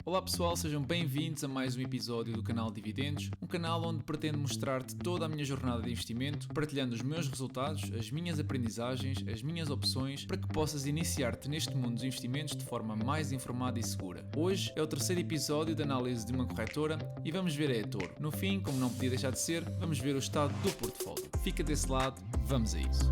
Olá pessoal, sejam bem-vindos a mais um episódio do canal Dividendos, um canal onde pretendo mostrar-te toda a minha jornada de investimento, partilhando os meus resultados, as minhas aprendizagens, as minhas opções, para que possas iniciar-te neste mundo dos investimentos de forma mais informada e segura. Hoje é o terceiro episódio de análise de uma corretora e vamos ver a eToro. No fim, como não podia deixar de ser, vamos ver o estado do portfólio. Fica desse lado, vamos a isso.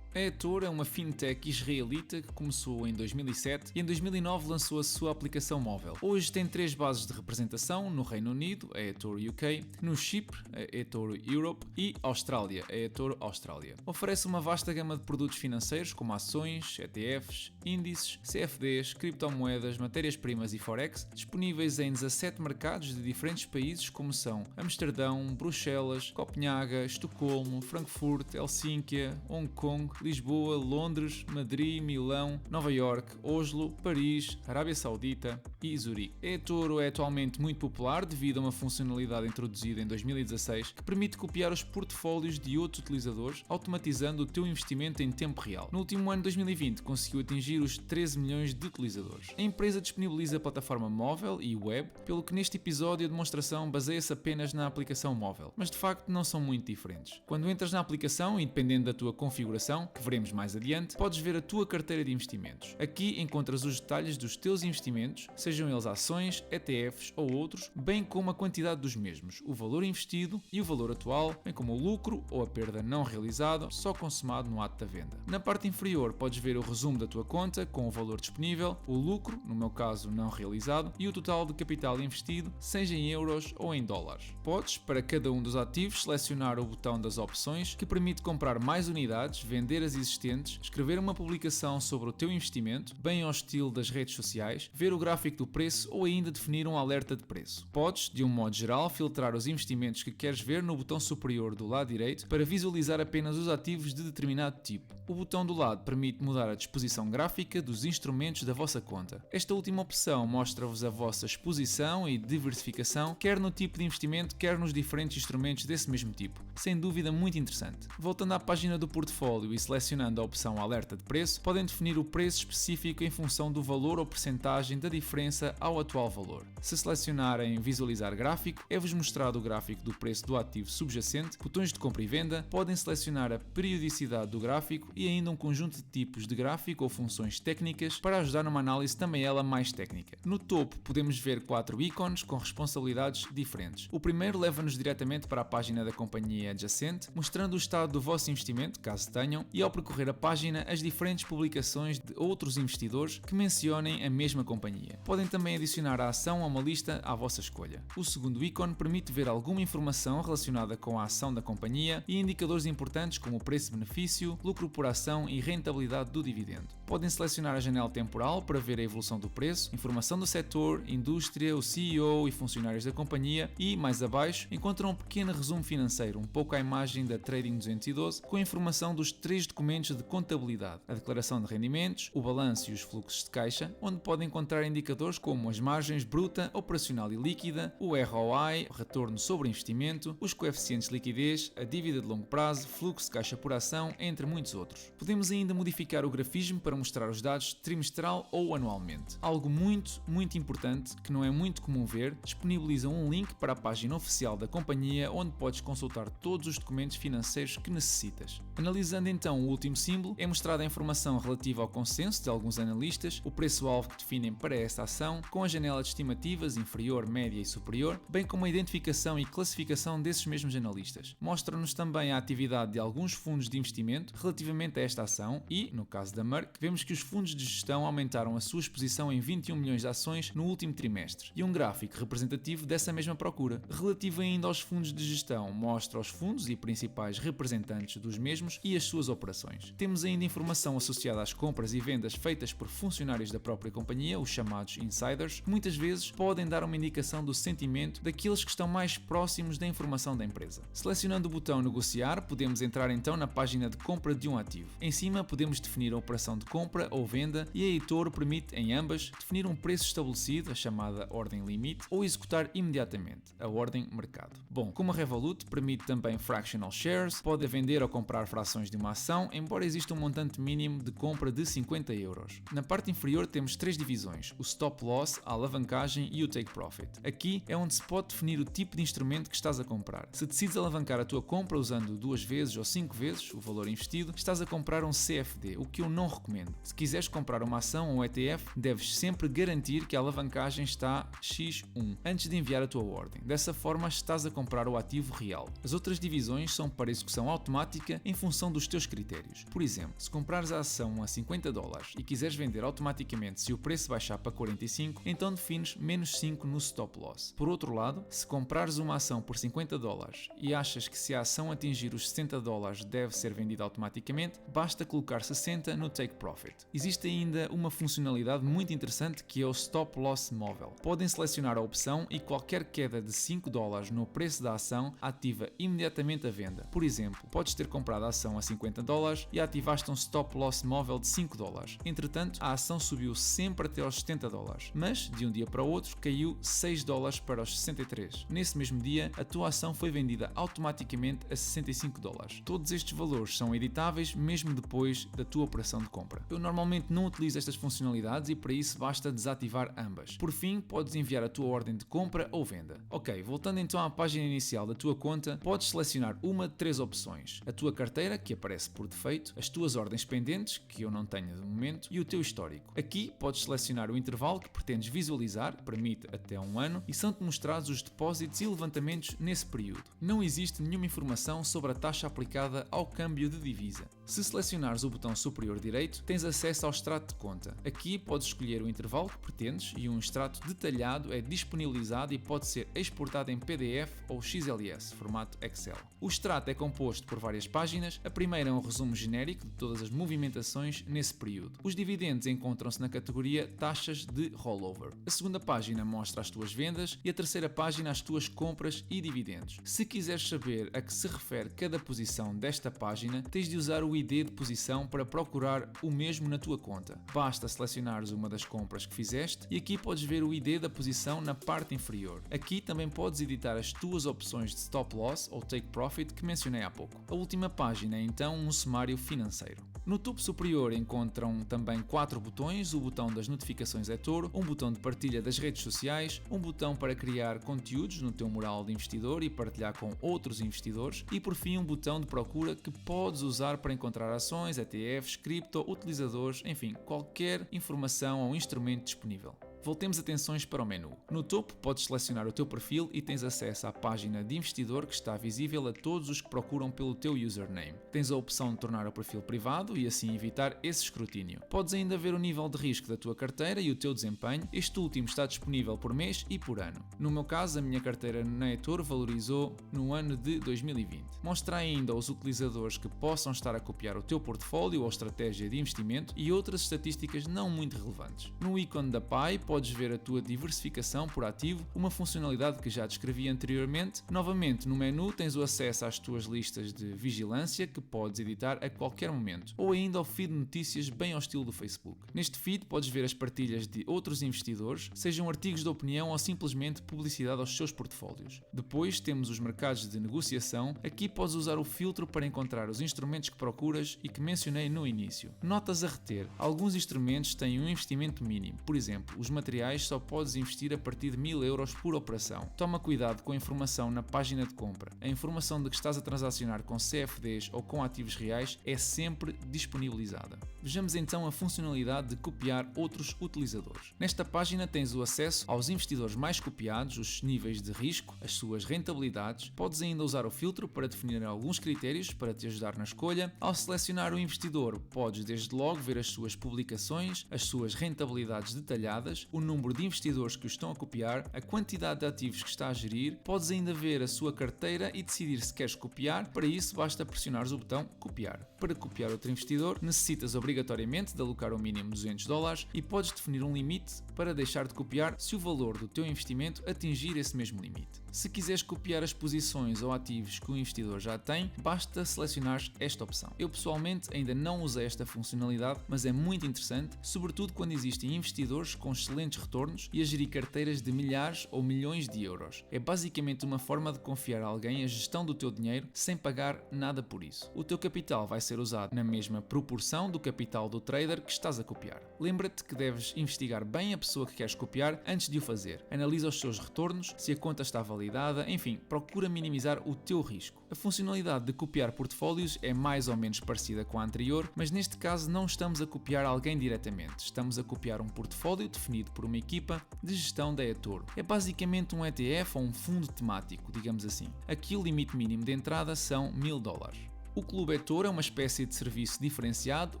A eToro é uma fintech israelita que começou em 2007 e em 2009 lançou a sua aplicação móvel. Hoje tem 3 bases de representação no Reino Unido, a eToro UK, no Chipre, a eToro Europe e Austrália, a eToro Austrália. Oferece uma vasta gama de produtos financeiros como ações, ETFs, índices, CFDs, criptomoedas, matérias-primas e Forex, disponíveis em 17 mercados de diferentes países como são Amsterdão, Bruxelas, Copenhaga, Estocolmo, Frankfurt, Helsínquia, Hong Kong, Lisboa, Londres, Madrid, Milão, Nova York, Oslo, Paris, Arábia Saudita e Zurique. A eToro é atualmente muito popular devido a uma funcionalidade introduzida em 2016 que permite copiar os portfólios de outros utilizadores, automatizando o teu investimento em tempo real. No último ano 2020 conseguiu atingir os 13 milhões de utilizadores. A empresa disponibiliza a plataforma móvel e web, pelo que neste episódio a demonstração baseia-se apenas na aplicação móvel, mas de facto não são muito diferentes. Quando entras na aplicação e dependendo da tua configuração, que veremos mais adiante, podes ver a tua carteira de investimentos. Aqui encontras os detalhes dos teus investimentos, sejam eles ações, ETFs ou outros, bem como a quantidade dos mesmos, o valor investido e o valor atual, bem como o lucro ou a perda não realizado, só consumado no ato da venda. Na parte inferior podes ver o resumo da tua conta com o valor disponível, o lucro, no meu caso não realizado, e o total de capital investido, seja em euros ou em dólares. Podes, para cada um dos ativos, selecionar o botão das opções que permite comprar mais unidades, vender as existentes, escrever uma publicação sobre o teu investimento, bem ao estilo das redes sociais, ver o gráfico do preço ou ainda definir um alerta de preço. Podes, de um modo geral, filtrar os investimentos que queres ver no botão superior do lado direito para visualizar apenas os ativos de determinado tipo. O botão do lado permite mudar a disposição gráfica dos instrumentos da vossa conta. Esta última opção mostra-vos a vossa exposição e diversificação, quer no tipo de investimento, quer nos diferentes instrumentos desse mesmo tipo. Sem dúvida muito interessante. Voltando à página do portfólio e selecionando a opção alerta de preço, podem definir o preço específico em função do valor ou percentagem da diferença ao atual valor. Se selecionarem visualizar gráfico, é-vos mostrado o gráfico do preço do ativo subjacente, botões de compra e venda, podem selecionar a periodicidade do gráfico e ainda um conjunto de tipos de gráfico ou funções técnicas para ajudar numa análise também ela mais técnica. No topo podemos ver 4 ícones com responsabilidades diferentes. O primeiro leva-nos diretamente para a página da companhia adjacente, mostrando o estado do vosso investimento, caso tenham, e ao percorrer a página as diferentes publicações de outros investidores que mencionem a mesma companhia. Podem também adicionar a ação a uma lista à vossa escolha. O segundo ícone permite ver alguma informação relacionada com a ação da companhia e indicadores importantes como o preço-benefício, lucro por ação e rentabilidade do dividendo. Podem selecionar a janela temporal para ver a evolução do preço, informação do setor, indústria, o CEO e funcionários da companhia e, mais abaixo, encontram um pequeno resumo financeiro, um pouco à imagem da Trading 212, com a informação dos 3 documentos de contabilidade, a declaração de rendimentos, o balanço e os fluxos de caixa, onde podem encontrar indicadores como as margens bruta, operacional e líquida, o ROI, o retorno sobre investimento, os coeficientes de liquidez, a dívida de longo prazo, fluxo de caixa por ação, entre muitos outros. Podemos ainda modificar o grafismo para mostrar os dados trimestral ou anualmente. Algo muito importante, que não é muito comum ver, disponibiliza um link para a página oficial da companhia onde podes consultar todos os documentos financeiros que necessitas. Analisando então o último símbolo, é mostrada a informação relativa ao consenso de alguns analistas, o preço-alvo que definem para esta ação, com a janela de estimativas inferior, média e superior, bem como a identificação e classificação desses mesmos analistas. Mostra-nos também a atividade de alguns fundos de investimento relativamente a esta ação e, no caso da Merck, vemos que os fundos de gestão aumentaram a sua exposição em 21 milhões de ações no último trimestre, e um gráfico representativo dessa mesma procura. Relativo ainda aos fundos de gestão, mostra os fundos e principais representantes dos mesmos e as suas operações. Temos ainda informação associada às compras e vendas feitas por funcionários da própria companhia, os chamados insiders, que muitas vezes podem dar uma indicação do sentimento daqueles que estão mais próximos da informação da empresa. Selecionando o botão negociar, podemos entrar então na página de compra de um ativo. Em cima podemos definir a operação de compra ou venda e a eToro permite em ambas definir um preço estabelecido, a chamada ordem limite, ou executar imediatamente, a ordem mercado. Bom, como a Revolut permite também fractional shares, pode vender ou comprar frações de uma ação, embora exista um montante mínimo de compra de 50 euros. Na parte inferior temos três divisões, o stop loss, a alavancagem e o take profit. Aqui é onde se pode definir o tipo de instrumento que estás a comprar. Se decides alavancar a tua compra usando 2 vezes ou 5 vezes o valor investido, estás a comprar um CFD, o que eu não recomendo. Se quiseres comprar uma ação ou um ETF, deves sempre garantir que a alavancagem está X1 antes de enviar a tua ordem. Dessa forma estás a comprar o ativo real. As outras divisões são para execução automática em função dos teus critérios. Por exemplo, se comprares a ação a 50 dólares e quiseres vender automaticamente se o preço baixar para 45, então defines menos 5 no stop loss. Por outro lado, se comprares uma ação por 50 dólares e achas que se a ação atingir os 60 dólares deve ser vendida automaticamente, basta colocar 60 no take profit. Existe ainda uma funcionalidade muito interessante que é o stop loss móvel. Podem selecionar a opção e qualquer queda de 5 dólares no preço da ação ativa imediatamente a venda. Por exemplo, podes ter comprado a ação a 50 dólares e ativaste um stop loss móvel de 5 dólares. Entretanto, a ação subiu sempre até aos 70 dólares, mas de um dia para o outro caiu 6 dólares para os 63. Nesse mesmo dia, a tua ação foi vendida automaticamente a 65 dólares. Todos estes valores são editáveis mesmo depois da tua operação de compra. Eu normalmente não utilizo estas funcionalidades e para isso basta desativar ambas. Por fim, podes enviar a tua ordem de compra ou venda. Ok, voltando então à página inicial da tua conta, podes selecionar uma de 3 opções. A tua carteira, que aparece por defeito, as tuas ordens pendentes, que eu não tenho de momento, e o teu histórico. Aqui podes selecionar o intervalo que pretendes visualizar, permite até 1 ano, e são-te mostrados os depósitos e levantamentos nesse período. Não existe nenhuma informação sobre a taxa aplicada ao câmbio de divisa. Se selecionares o botão superior direito, tens acesso ao extrato de conta. Aqui podes escolher o intervalo que pretendes e um extrato detalhado é disponibilizado e pode ser exportado em PDF ou XLS, formato Excel. O extrato é composto por várias páginas. A primeira é um resumo genérico de todas as movimentações nesse período. Os dividendos encontram-se na categoria taxas de rollover. A segunda página mostra as tuas vendas e a terceira página as tuas compras e dividendos. Se quiseres saber a que se refere cada posição desta página, tens de usar o ID de posição para procurar o mesmo na tua conta. Basta selecionares uma das compras que fizeste e aqui podes ver o ID da posição na parte inferior. Aqui também podes editar as tuas opções de stop loss ou take profit que mencionei há pouco. A última página é então um sumário financeiro. No topo superior encontram também 4 botões, o botão das notificações eToro, um botão de partilha das redes sociais, um botão para criar conteúdos no teu mural de investidor e partilhar com outros investidores e por fim um botão de procura que podes usar para encontrar ações, ETFs, cripto, utilizadores, enfim, qualquer informação ou instrumento disponível. Voltemos atenções para o menu. No topo podes selecionar o teu perfil e tens acesso à página de investidor que está visível a todos os que procuram pelo teu username. Tens a opção de tornar o perfil privado e assim evitar esse escrutínio. Podes ainda ver o nível de risco da tua carteira e o teu desempenho. Este último está disponível por mês e por ano. No meu caso, a minha carteira na eToro valorizou no ano de 2020. Mostra ainda aos utilizadores que possam estar a copiar o teu portfólio ou estratégia de investimento e outras estatísticas não muito relevantes. No ícone da PAI podes ver a tua diversificação por ativo, uma funcionalidade que já descrevi anteriormente. Novamente, no menu tens o acesso às tuas listas de vigilância que podes editar a qualquer momento, ou ainda ao feed de notícias bem ao estilo do Facebook. Neste feed podes ver as partilhas de outros investidores, sejam artigos de opinião ou simplesmente publicidade aos seus portfólios. Depois temos os mercados de negociação. Aqui podes usar o filtro para encontrar os instrumentos que procuras e que mencionei no início. Notas a reter: alguns instrumentos têm um investimento mínimo, por exemplo, os materiais só podes investir a partir de 1000 euros por operação. Toma cuidado com a informação na página de compra. A informação de que estás a transacionar com CFDs ou com ativos reais é sempre disponibilizada. Vejamos então a funcionalidade de copiar outros utilizadores. Nesta página tens o acesso aos investidores mais copiados, os níveis de risco, as suas rentabilidades. Podes ainda usar o filtro para definir alguns critérios para te ajudar na escolha. Ao selecionar o investidor, podes desde logo ver as suas publicações, as suas rentabilidades detalhadas o número de investidores que o estão a copiar, a quantidade de ativos que está a gerir, podes ainda ver a sua carteira e decidir se queres copiar. Para isso basta pressionares o botão copiar. Para copiar outro investidor necessitas obrigatoriamente de alocar o mínimo $200 e podes definir um limite para deixar de copiar se o valor do teu investimento atingir esse mesmo limite. Se quiseres copiar as posições ou ativos que o investidor já tem, basta selecionar esta opção. Eu pessoalmente ainda não usei esta funcionalidade, mas é muito interessante, sobretudo quando existem investidores com excelentes retornos e a gerir carteiras de milhares ou milhões de euros. É basicamente uma forma de confiar a alguém a gestão do teu dinheiro sem pagar nada por isso. O teu capital vai ser usado na mesma proporção do capital do trader que estás a copiar. Lembra-te que deves investigar bem a pessoa que queres copiar antes de o fazer. Analisa os seus retornos, se a conta está validada, enfim, procura minimizar o teu risco. A funcionalidade de copiar portfólios é mais ou menos parecida com a anterior, mas neste caso não estamos a copiar alguém diretamente, estamos a copiar um portfólio definido por uma equipa de gestão da eToro. É basicamente um ETF ou um fundo temático, digamos assim. Aqui o limite mínimo de entrada são $1000. O Clube eToro é uma espécie de serviço diferenciado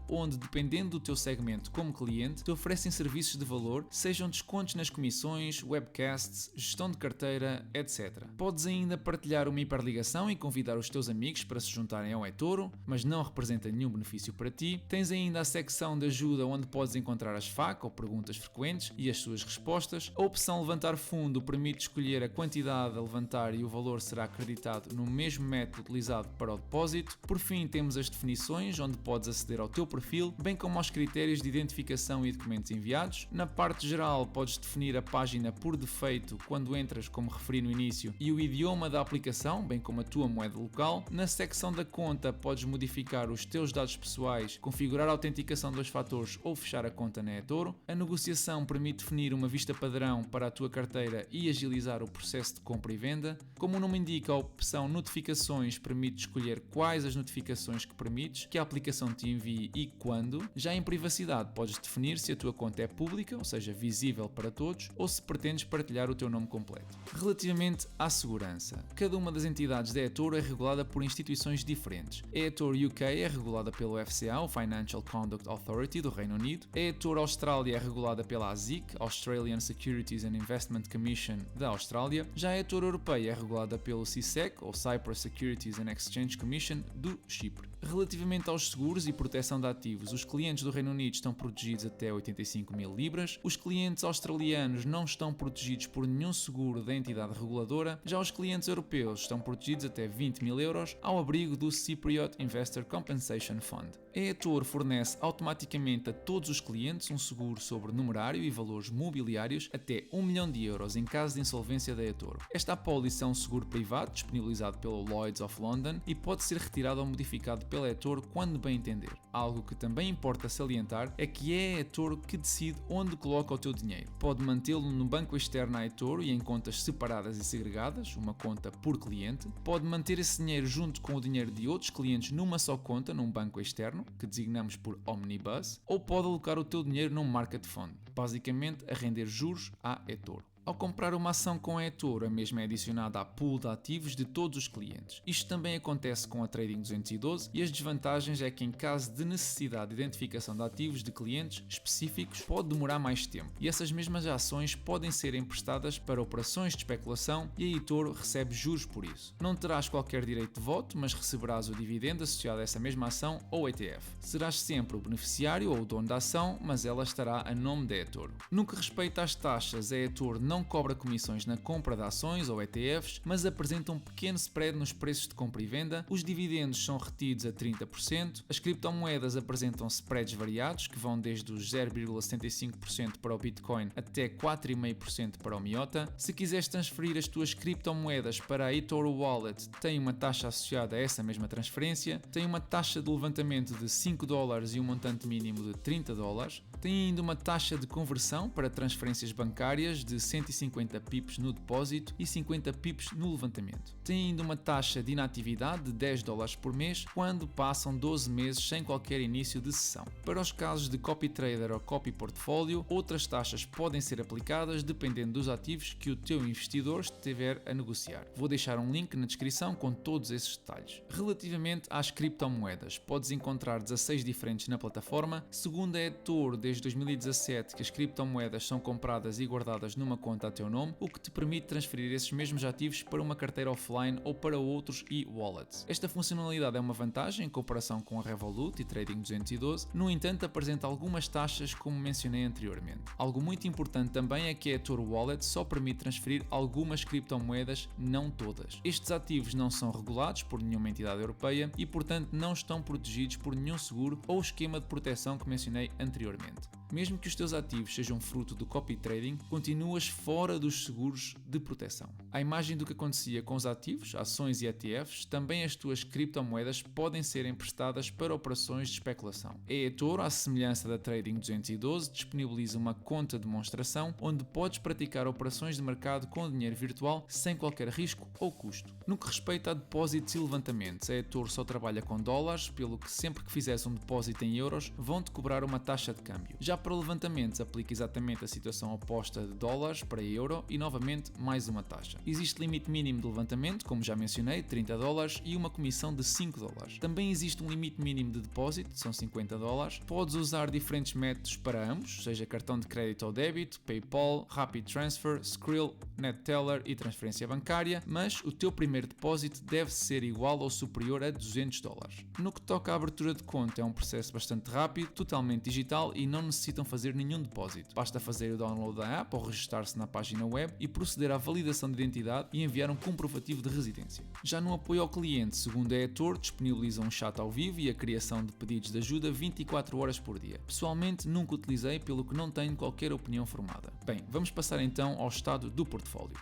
onde, dependendo do teu segmento como cliente, te oferecem serviços de valor, sejam descontos nas comissões, webcasts, gestão de carteira, etc. Podes ainda partilhar uma hiperligação e convidar os teus amigos para se juntarem ao eToro, mas não representa nenhum benefício para ti. Tens ainda a secção de ajuda onde podes encontrar as FAQ ou perguntas frequentes e as suas respostas. A opção levantar fundo permite escolher a quantidade a levantar e o valor será acreditado no mesmo método utilizado para o depósito. Por fim, temos as definições, onde podes aceder ao teu perfil, bem como aos critérios de identificação e documentos enviados. Na parte geral, podes definir a página por defeito quando entras, como referi no início, e o idioma da aplicação, bem como a tua moeda local. Na secção da conta, podes modificar os teus dados pessoais, configurar a autenticação dos fatores ou fechar a conta na eToro. A negociação permite definir uma vista padrão para a tua carteira e agilizar o processo de compra e venda. Como o nome indica, a opção notificações permite escolher quais as notificações que permites que a aplicação te envie e quando. Já em privacidade podes definir se a tua conta é pública, ou seja, visível para todos, ou se pretendes partilhar o teu nome completo. Relativamente à segurança, cada uma das entidades da eToro é regulada por instituições diferentes. A eToro UK é regulada pelo FCA, o Financial Conduct Authority do Reino Unido. A eToro Austrália é regulada pela ASIC, Australian Securities and Investment Commission da Austrália. Já a eToro Europeia é regulada pelo CSEC, ou Cyprus Securities and Exchange Commission do Chipre. Relativamente aos seguros e proteção de ativos, os clientes do Reino Unido estão protegidos até 85.000 libras, os clientes australianos não estão protegidos por nenhum seguro da entidade reguladora, já os clientes europeus estão protegidos até 20.000 euros ao abrigo do Cypriot Investor Compensation Fund. A eToro fornece automaticamente a todos os clientes um seguro sobre numerário e valores mobiliários até 1 milhão de euros em caso de insolvência da eToro. Esta apólice é um seguro privado disponibilizado pelo Lloyd's of London e pode ser retirado ou modificado pela eToro quando bem entender. Algo que também importa salientar é que é a eToro que decide onde coloca o teu dinheiro. Pode mantê-lo no banco externo à eToro e em contas separadas e segregadas, uma conta por cliente. Pode manter esse dinheiro junto com o dinheiro de outros clientes numa só conta, num banco externo, que designamos por Omnibus, ou pode alocar o teu dinheiro num market fund, basicamente a render juros à eToro. Ao comprar uma ação com a eToro, a mesma é adicionada à pool de ativos de todos os clientes. Isto também acontece com a Trading 212 e as desvantagens é que em caso de necessidade de identificação de ativos de clientes específicos pode demorar mais tempo e essas mesmas ações podem ser emprestadas para operações de especulação e a eToro recebe juros por isso. Não terás qualquer direito de voto, mas receberás o dividendo associado a essa mesma ação ou ETF. Serás sempre o beneficiário ou o dono da ação, mas ela estará a nome da eToro. No que respeita às taxas, a eToro não cobra comissões na compra de ações ou ETFs, mas apresenta um pequeno spread nos preços de compra e venda. Os dividendos são retidos a 30%. As criptomoedas apresentam spreads variados, que vão desde os 0,75% para o Bitcoin até 4,5% para o Miota. Se quiseres transferir as tuas criptomoedas para a eToro Wallet, tem uma taxa associada a essa mesma transferência. Tem uma taxa de levantamento de $5 e um montante mínimo de $30. Tem ainda uma taxa de conversão para transferências bancárias de 150 150 pips no depósito e 50 pips no levantamento. Tem ainda uma taxa de inatividade de $10 por mês quando passam 12 meses sem qualquer início de sessão. Para os casos de copy trader ou copy portfólio, outras taxas podem ser aplicadas dependendo dos ativos que o teu investidor estiver a negociar. Vou deixar um link na descrição com todos esses detalhes. Relativamente às criptomoedas, podes encontrar 16 diferentes na plataforma. Segundo a eToro, desde 2017 que as criptomoedas são compradas e guardadas numa conta a teu nome, o que te permite transferir esses mesmos ativos para uma carteira offline ou para outros e-wallets. Esta funcionalidade é uma vantagem em comparação com a Revolut e Trading 212, no entanto apresenta algumas taxas como mencionei anteriormente. Algo muito importante também é que a eToro Wallet só permite transferir algumas criptomoedas, não todas. Estes ativos não são regulados por nenhuma entidade europeia e portanto não estão protegidos por nenhum seguro ou esquema de proteção que mencionei anteriormente. Mesmo que os teus ativos sejam fruto do copy trading, continuas fora dos seguros de proteção. À imagem do que acontecia com os ativos, ações e ETFs, também as tuas criptomoedas podem ser emprestadas para operações de especulação. A eToro, à semelhança da Trading 212, disponibiliza uma conta de demonstração onde podes praticar operações de mercado com dinheiro virtual sem qualquer risco ou custo. No que respeita a depósitos e levantamentos, a eToro só trabalha com dólares, pelo que sempre que fizeres um depósito em euros, vão-te cobrar uma taxa de câmbio. Já para levantamentos, aplica exatamente a situação oposta de dólares para euro e novamente mais uma taxa. Existe limite mínimo de levantamento, como já mencionei, $30 e uma comissão de $5. Também existe um limite mínimo de depósito, são $50. Podes usar diferentes métodos para ambos, seja cartão de crédito ou débito, PayPal, Rapid Transfer, Skrill, NetTeller e transferência bancária, mas o teu primeiro depósito deve ser igual ou superior a $200. No que toca à abertura de conta, é um processo bastante rápido, totalmente digital e não necessitam fazer nenhum depósito. Basta fazer o download da app ou registrar-se na página web e proceder à validação de identidade e enviar um comprovativo de residência. Já no apoio ao cliente, segundo a eToro, disponibiliza um chat ao vivo e a criação de pedidos de ajuda 24 horas por dia. Pessoalmente nunca utilizei, pelo que não tenho qualquer opinião formada. Bem, vamos passar então ao estado do portfólio.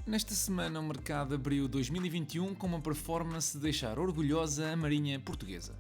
Nesta semana o mercado abriu 2021 com uma performance de deixar orgulhosa a marinha portuguesa.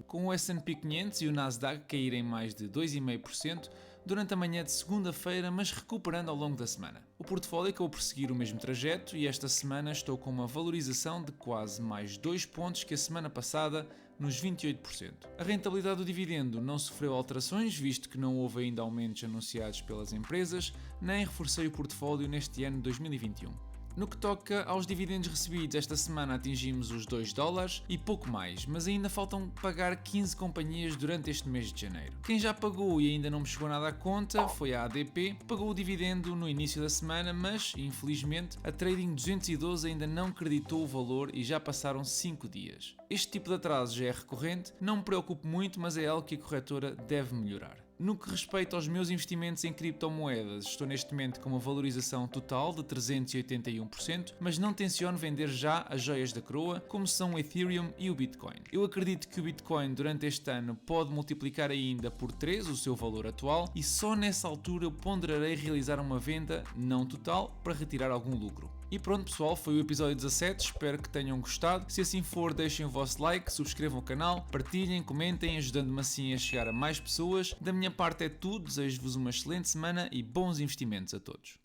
Com o S&P 500 e o Nasdaq caírem mais de 2,5% durante a manhã de segunda-feira, mas recuperando ao longo da semana. O portfólio acabou por seguir o mesmo trajeto e esta semana estou com uma valorização de quase mais 2 pontos que a semana passada, nos 28%. A rentabilidade do dividendo não sofreu alterações, visto que não houve ainda aumentos anunciados pelas empresas, nem reforcei o portfólio neste ano de 2021. No que toca aos dividendos recebidos, esta semana atingimos os $2 e pouco mais, mas ainda faltam pagar 15 companhias durante este mês de janeiro. Quem já pagou e ainda não me chegou nada à conta foi a ADP, pagou o dividendo no início da semana, mas infelizmente a Trading 212 ainda não creditou o valor e já passaram 5 dias. Este tipo de atraso já é recorrente, não me preocupo muito, mas é algo que a corretora deve melhorar. No que respeita aos meus investimentos em criptomoedas, estou neste momento com uma valorização total de 381%, mas não tenciono vender já as joias da coroa, como são o Ethereum e o Bitcoin. Eu acredito que o Bitcoin durante este ano pode multiplicar ainda por 3 o seu valor atual e só nessa altura eu ponderarei realizar uma venda, não total, para retirar algum lucro. E pronto pessoal, foi o episódio 17, espero que tenham gostado. Se assim for, deixem o vosso like, subscrevam o canal, partilhem, comentem, ajudando-me assim a chegar a mais pessoas. Da minha parte é tudo, desejo-vos uma excelente semana e bons investimentos a todos.